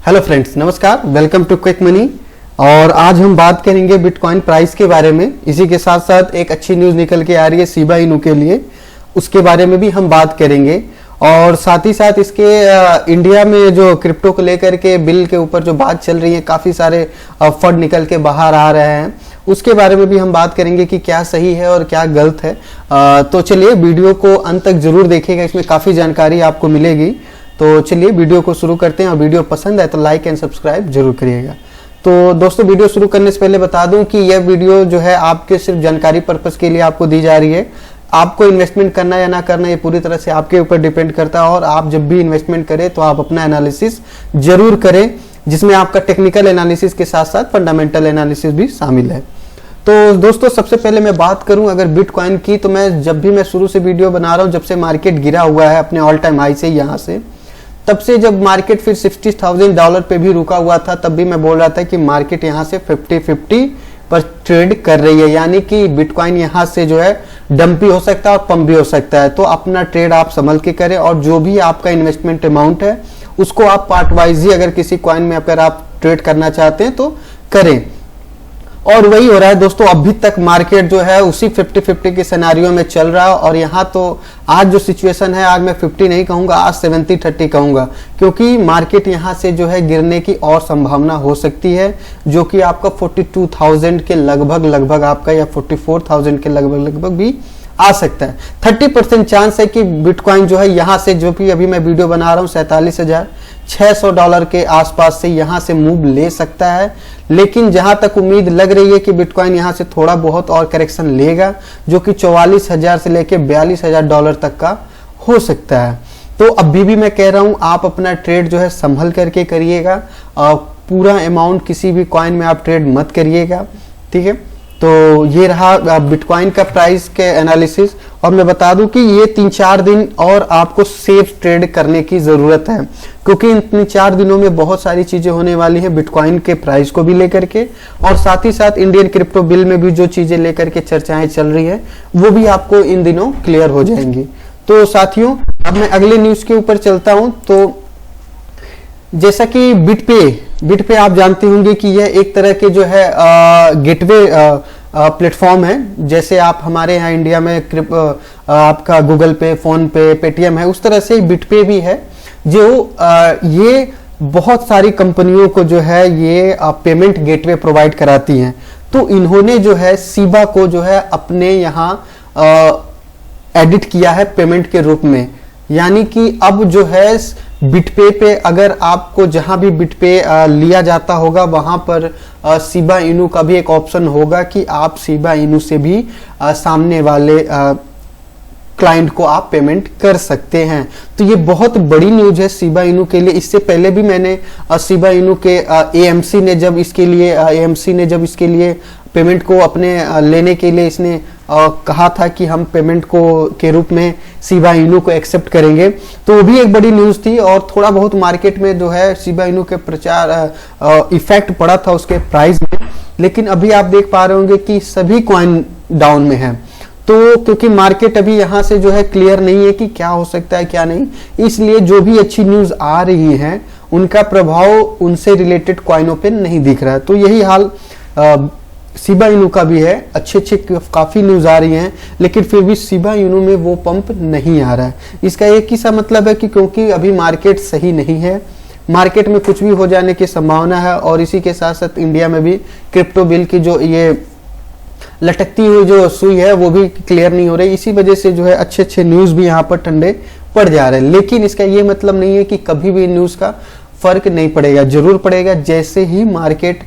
Hello friends, नमस्कार। Welcome to Quick Money. और आज हम बात करेंगे बिटकॉइन प्राइस के बारे में। इसी के साथ साथ एक अच्छी न्यूज़ निकल के आ रही है शिबा इनू के लिए, उसके बारे में भी हम बात करेंगे। और साथ ही साथ इसके इंडिया में जो क्रिप्टो को लेकर के बिल के ऊपर जो बात चल रही है, काफ़ी सारे फंड निकल के बाहर आ रहे हैं, उसके बारे में भी हम बात करेंगे कि क्या सही है और क्या गलत है। तो चलिए वीडियो को अंत तक जरूर देखिएगा, इसमें काफ़ी जानकारी आपको मिलेगी। तो चलिए वीडियो को शुरू करते हैं, और वीडियो पसंद है तो लाइक एंड सब्सक्राइब जरूर करिएगा। तो दोस्तों, वीडियो शुरू करने से पहले बता दूं कि यह वीडियो जो है आपके सिर्फ जानकारी पर्पस के लिए आपको दी जा रही है। आपको इन्वेस्टमेंट करना या ना करना ये पूरी तरह से आपके ऊपर डिपेंड करता है। और आप जब भी इन्वेस्टमेंट करें तो आप अपना एनालिसिस जरूर करें, जिसमें आपका टेक्निकल एनालिसिस के साथ साथ फंडामेंटल एनालिसिस भी शामिल है। तो दोस्तों, सबसे पहले मैं बात करूं अगर बिटकॉइन की, तो मैं जब भी शुरू से वीडियो बना रहा हूं, जब से मार्केट गिरा हुआ है अपने ऑल टाइम हाई से, यहाँ से तब से जब मार्केट फिर $60,000 पे भी रुका हुआ था, तब भी मैं बोल रहा था कि मार्केट यहाँ से 50-50 पर ट्रेड कर रही है, यानी कि बिटकॉइन यहाँ से जो है डंप भी हो सकता है और पंप भी हो सकता है। तो अपना ट्रेड आप संभल के करें, और जो भी आपका इन्वेस्टमेंट अमाउंट है उसको आप पार्ट वाइज ही, अगर किसी कॉइन में अगर आप ट्रेड करना चाहते हैं तो करें। और वही हो रहा है दोस्तों, अभी तक मार्केट जो है उसी 50-50 के सिनेरियो में चल रहा है। और यहाँ तो आज जो सिचुएशन है, आज मैं 50 नहीं कहूँगा, आज 70-30 कहूँगा, क्योंकि मार्केट यहाँ से जो है गिरने की और संभावना हो सकती है, जो कि आपका 42,000 के लगभग आपका, या 44,000 के लगभग भी आ सकता है। 30% चांस है कि बिटकॉइन जो है यहाँ से, जो भी अभी मैं वीडियो बना रहा हूँ, $47,600 के आसपास से यहाँ से मूव ले सकता है। लेकिन जहां तक उम्मीद लग रही है कि बिटकॉइन यहाँ से थोड़ा बहुत और करेक्शन लेगा, जो कि 44,000 से लेके $42,000 तक का हो सकता है। तो अभी भी मैं कह रहा हूं, आप अपना ट्रेड जो है संभल करके करिएगा। पूरा अमाउंट किसी भी कॉइन में आप ट्रेड मत करिएगा, ठीक है। तो ये रहा बिटकॉइन का प्राइस के एनालिसिस। और मैं बता दूं कि ये 3-4 दिन और आपको सेफ ट्रेड करने की जरूरत है, क्योंकि इन 3-4 दिनों में बहुत सारी चीजें होने वाली है बिटकॉइन के प्राइस को भी लेकर के, और साथ ही साथ इंडियन क्रिप्टो बिल में भी जो चीजें लेकर के चर्चाएं चल रही है वो भी आपको इन दिनों क्लियर हो जाएंगी। तो साथियों, अब मैं अगले न्यूज के ऊपर चलता हूं। तो जैसा कि बिट पे आप जानते होंगे कि यह एक तरह के जो है गेटवे प्लेटफॉर्म है। जैसे आप हमारे यहाँ इंडिया में आपका गूगल पे, फोन पे, पेटीएम है, उस तरह से बिट पे भी है, जो ये बहुत सारी कंपनियों को जो है ये पेमेंट गेटवे प्रोवाइड कराती हैं। तो इन्होंने जो है शिबा को जो है अपने यहाँ एडिट किया है पेमेंट के रूप में, यानी कि अब जो है बिटपे पे, अगर आपको जहां भी बिटपे लिया जाता होगा वहां पर शिबा इनू का भी एक ऑप्शन होगा कि आप शिबा इनू से भी सामने वाले क्लाइंट को आप पेमेंट कर सकते हैं। तो ये बहुत बड़ी न्यूज है शिबा इनू के लिए। इससे पहले भी मैंने शिबा इनू के एएमसी ने जब इसके लिए पेमेंट को अपने लेने के लिए इसने कहा था कि हम पेमेंट को के रूप में शिबा इनू को एक्सेप्ट करेंगे, तो वो भी एक बड़ी न्यूज थी। और थोड़ा बहुत मार्केट में जो है शिबा इनू के प्रचार इफेक्ट पड़ा था उसके प्राइस में। लेकिन अभी आप देख पा रहे होंगे कि सभी कॉइन डाउन में है। तो क्योंकि मार्केट अभी यहाँ से जो है क्लियर नहीं है कि क्या हो सकता है क्या नहीं, इसलिए जो भी अच्छी न्यूज आ रही है उनका प्रभाव उनसे रिलेटेड कॉइनों पे नहीं दिख रहा है। तो यही हाल शिबा इनू का भी है। अच्छे काफी न्यूज आ रही हैं, लेकिन फिर भी शिबा इनू में वो पंप नहीं आ रहा है। इसका एक ही सा मतलब है कि क्योंकि अभी मार्केट सही नहीं है, मार्केट में कुछ भी हो जाने की संभावना है। और इसी के साथ साथ इंडिया में भी क्रिप्टो बिल की जो ये लटकती हुई जो सुई है वो भी क्लियर नहीं हो रही। इसी वजह से जो है अच्छे न्यूज भी यहाँ पर ठंडे पड़ जा रहे हैं। लेकिन इसका ये मतलब नहीं है कि कभी भी न्यूज का फर्क नहीं पड़ेगा, जरूर पड़ेगा। जैसे ही मार्केट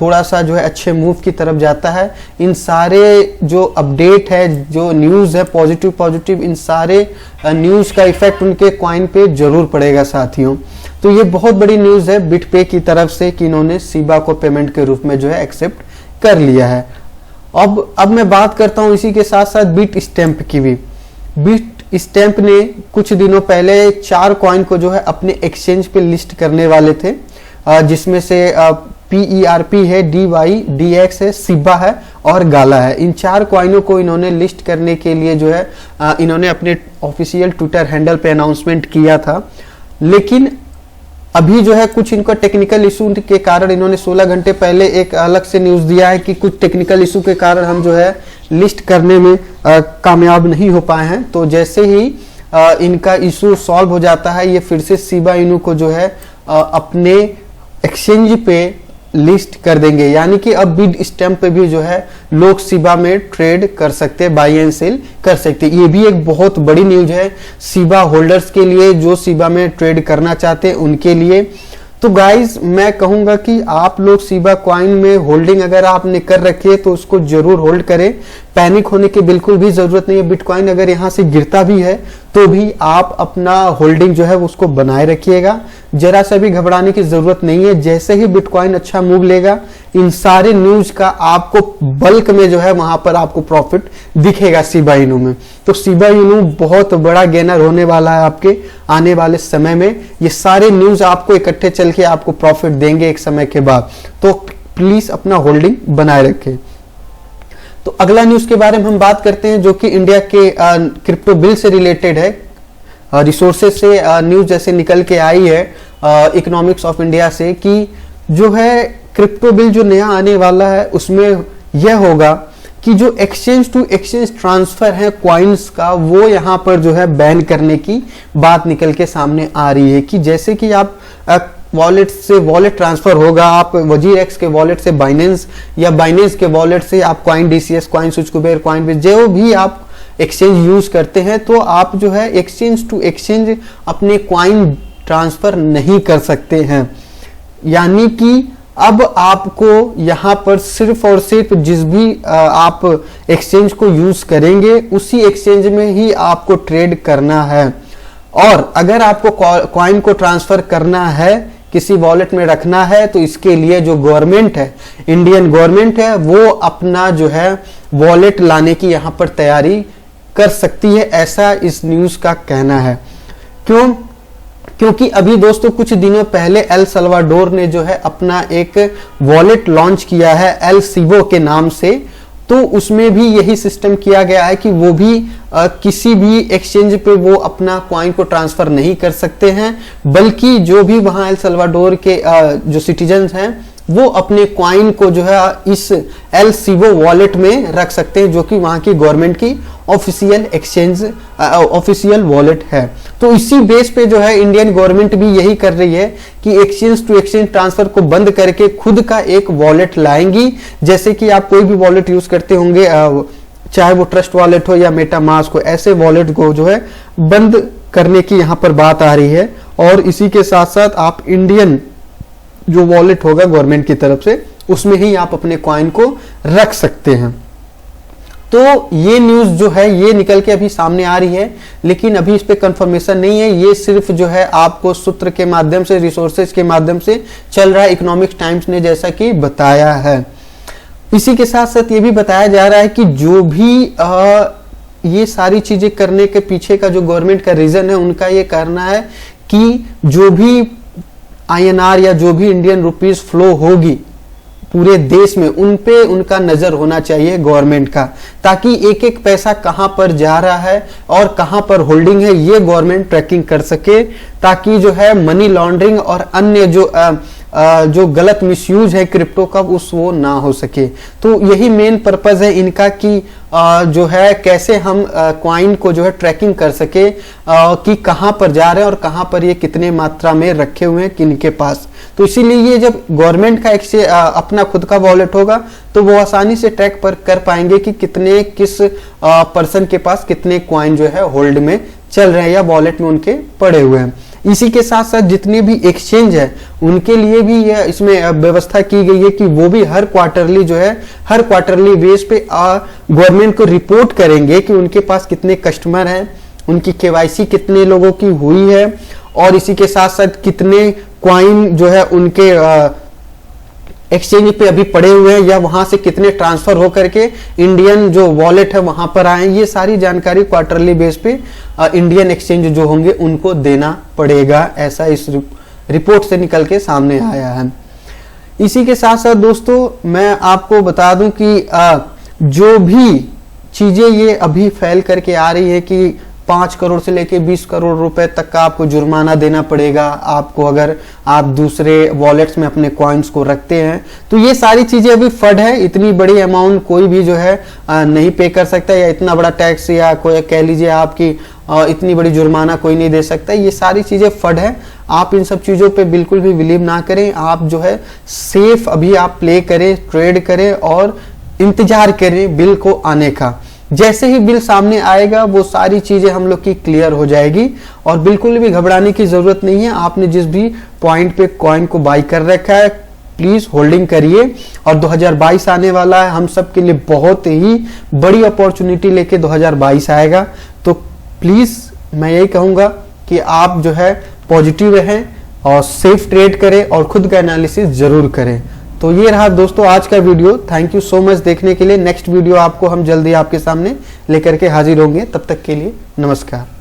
थोड़ा सा जो है अच्छे मूव की तरफ जाता है, इन सारे जो अपडेट है, जो न्यूज है पॉजिटिव, इन सारे न्यूज का इफेक्ट उनके कॉइन पे जरूर पड़ेगा साथियों। तो ये बहुत बड़ी न्यूज है बिटपे की तरफ से कि इन्होंने शिबा को पेमेंट के रूप में जो है एक्सेप्ट कर लिया है। अब मैं बात करता हूं इसी के साथ साथ बिट स्टैम्प की भी। बिट स्टैम्प ने कुछ दिनों पहले 4 कॉइन को जो है अपने एक्सचेंज पे लिस्ट करने वाले थे, जिसमें से PERP है, DY, DX है, शिबा है और गाला है। इन 4 कॉइनों को इन्होंने लिस्ट करने के लिए जो है इन्होंने अपने ऑफिशियल ट्विटर हैंडल पे अनाउंसमेंट किया था। लेकिन अभी जो है कुछ इनका टेक्निकल इशू के कारण इन्होंने 16 घंटे पहले एक अलग से न्यूज दिया है कि कुछ टेक्निकल इशू के कारण हम जो है लिस्ट करने में कामयाब नहीं हो पाए हैं। तो जैसे ही इनका इशू सॉल्व हो जाता है, ये फिर से शिबा इनू को जो है अपने एक्सचेंज पे लिस्ट कर देंगे, यानी कि अब बिड स्टैम्प पे भी जो है लोग शिबा में ट्रेड कर सकते हैं, बाई एंड सेल कर सकते हैं। ये भी एक बहुत बड़ी न्यूज है शिबा होल्डर्स के लिए, जो शिबा में ट्रेड करना चाहते हैं उनके लिए। तो गाइज मैं कहूंगा कि आप लोग शिबा कॉइन में होल्डिंग अगर आपने कर रखी है तो उसको जरूर होल्ड करें, पैनिक होने की बिल्कुल भी जरूरत नहीं है। बिटकॉइन अगर यहां से गिरता भी है तो भी आप अपना होल्डिंग जो है उसको बनाए रखिएगा, जरा सा भी घबराने की जरूरत नहीं है। जैसे ही बिटकॉइन अच्छा मूव लेगा, इन सारे न्यूज का आपको बल्क में जो है वहां पर आपको प्रॉफिट दिखेगा शिबा इनू में। तो शिबा इनू बहुत बड़ा गेनर होने वाला है आपके आने वाले समय में। ये सारे न्यूज आपको इकट्ठे चल के आपको प्रॉफिट देंगे एक समय के बाद, तो प्लीज अपना होल्डिंग बनाए रखें। तो अगला न्यूज के बारे में हम बात करते हैं, जो कि इंडिया के क्रिप्टो बिल से रिलेटेड है। रिसोर्सेज से न्यूज जैसे निकल के आई है इकोनॉमिक्स ऑफ इंडिया से, कि जो है क्रिप्टो बिल जो नया आने वाला है उसमें यह होगा कि जो एक्सचेंज टू एक्सचेंज ट्रांसफर है क्वाइंस का, वो यहाँ पर जो है बैन करने की बात निकल के सामने आ रही है। कि जैसे कि आप वॉलेट से वॉलेट ट्रांसफर होगा, आप वजीर एक्स के वॉलेट से बाइनेंस, या बाइनेंस के वॉलेट से आप coin DCS, coin switch Kuber, coin base, जो भी आप एक्सचेंज यूज करते हैं, तो आप जो है एक्सचेंज टू एक्सचेंज अपने कॉइन ट्रांसफर नहीं कर सकते हैं। यानी कि अब आपको यहां पर सिर्फ और सिर्फ जिस भी आप एक्सचेंज को यूज करेंगे उसी एक्सचेंज में ही आपको ट्रेड करना है। और अगर आपको कॉइन को ट्रांसफर करना है, किसी वॉलेट में रखना है, तो इसके लिए जो गवर्नमेंट है, इंडियन गवर्नमेंट है, वो अपना जो है वॉलेट लाने की यहां पर तैयारी कर सकती है, ऐसा इस न्यूज का कहना है। क्यों? क्योंकि अभी दोस्तों कुछ दिनों पहले एल सल्वाडोर ने जो है अपना एक वॉलेट लॉन्च किया है एल सीवो के नाम से। तो उसमें भी यही सिस्टम किया गया है कि वो भी किसी भी एक्सचेंज पे वो अपना कॉइन को ट्रांसफर नहीं कर सकते हैं, बल्कि जो भी वहां एल सल्वाडोर के जो सिटीजन्स हैं वो अपने कॉइन को जो है इस एल सीवो वॉलेट में रख सकते हैं, जो कि वहां की गवर्नमेंट की ऑफिशियल एक्सचेंज ऑफिशियल वॉलेट है। तो इसी बेस पे जो है इंडियन गवर्नमेंट भी यही कर रही है कि एक्सचेंज टू एक्सचेंज ट्रांसफर को बंद करके खुद का एक वॉलेट लाएंगी। जैसे कि आप कोई भी वॉलेट यूज करते होंगे, चाहे वो ट्रस्ट वॉलेट हो या मेटामास्क हो, ऐसे वॉलेट को जो है बंद करने की यहाँ पर बात आ रही है। और इसी के साथ साथ आप इंडियन जो वॉलेट होगा गवर्नमेंट की तरफ से, उसमें ही आप अपने कॉइन को रख सकते हैं। तो ये न्यूज जो है ये निकल के अभी सामने आ रही है, लेकिन अभी इस पे कंफर्मेशन नहीं है। ये सिर्फ जो है आपको सूत्र के माध्यम से, रिसोर्सेज के माध्यम से चल रहा है, इकोनॉमिक्स टाइम्स ने जैसा कि बताया है। इसी के साथ साथ ये भी बताया जा रहा है कि जो भी ये सारी चीजें करने के पीछे का जो गवर्नमेंट का रीजन है, उनका ये करना है कि जो भी INR या जो भी इंडियन रुपीस फ्लो होगी पूरे देश में, उन पे उनका नजर होना चाहिए गवर्नमेंट का, ताकि एक एक पैसा कहां पर जा रहा है और कहां पर होल्डिंग है ये गवर्नमेंट ट्रैकिंग कर सके, ताकि जो है मनी लॉन्ड्रिंग और अन्य जो गलत मिसयूज है क्रिप्टो का वो ना हो सके। तो यही मेन पर्पस है इनका कि जो है कैसे हम कॉइन को जो है ट्रैकिंग कर सके कि कहां पर जा रहे हैं और कहां पर ये कितने मात्रा में रखे हुए हैं किनके पास। तो इसीलिए ये जब गवर्नमेंट का एक अपना खुद का वॉलेट होगा तो वो आसानी से ट्रैक पर कर पाएंगे कि कितने किस पर्सन के पास कितने कॉइन जो है होल्ड में चल रहे हैं या वॉलेट में उनके पड़े हुए हैं। इसी के साथ साथ जितने भी एक्सचेंज है उनके लिए भी इसमें व्यवस्था की गई है कि वो भी हर क्वार्टरली जो है हर क्वार्टरली बेस पे गवर्नमेंट को रिपोर्ट करेंगे कि उनके पास कितने कस्टमर हैं, उनकी केवाईसी कितने लोगों की हुई है, और इसी के साथ साथ कितने कॉइन जो है उनके एक्सचेंज पे अभी पड़े हुए हैं या वहां से कितने ट्रांसफर होकर के इंडियन जो वॉलेट है वहां पर आए। ये सारी जानकारी क्वार्टरली बेस पे इंडियन एक्सचेंज जो होंगे उनको देना पड़ेगा, ऐसा इस रिपोर्ट से निकल के सामने आया है। इसी के साथ साथ दोस्तों मैं आपको बता दूं कि जो भी चीजें ये अभी फैल करके आ रही है कि 5 करोड़ से लेके 20 करोड़ रुपए तक का आपको जुर्माना देना पड़ेगा आपको, अगर आप दूसरे वॉलेट्स में अपने कॉइन्स को रखते हैं। तो ये सारी चीजें अभी फड है, इतनी बड़ी अमाउंट कोई भी जो है नहीं पे कर सकता, या इतना बड़ा टैक्स या कोई कह लीजिए आपकी इतनी बड़ी जुर्माना कोई नहीं दे सकता। ये सारी चीजें फड है, आप इन सब चीजों पे बिल्कुल भी बिलीव ना करें। आप जो है सेफ अभी आप प्ले करें, ट्रेड करें और इंतजार करें बिल को आने का। जैसे ही बिल सामने आएगा वो सारी चीजें हम लोग की क्लियर हो जाएगी और बिल्कुल भी घबराने की जरूरत नहीं है। आपने जिस भी पॉइंट पे कॉइन को बाई कर रखा है प्लीज होल्डिंग करिए। और 2022 आने वाला है, हम सब के लिए बहुत ही बड़ी अपॉर्चुनिटी लेके 2022 आएगा। तो प्लीज मैं यही कहूंगा कि आप जो है पॉजिटिव रहें और सेफ ट्रेड करें और खुद का एनालिसिस जरूर करें। तो ये रहा दोस्तों आज का video. Thank you so much देखने के लिए। नेक्स्ट वीडियो आपको हम जल्दी आपके सामने लेकर के हाजिर होंगे। तब तक के लिए नमस्कार।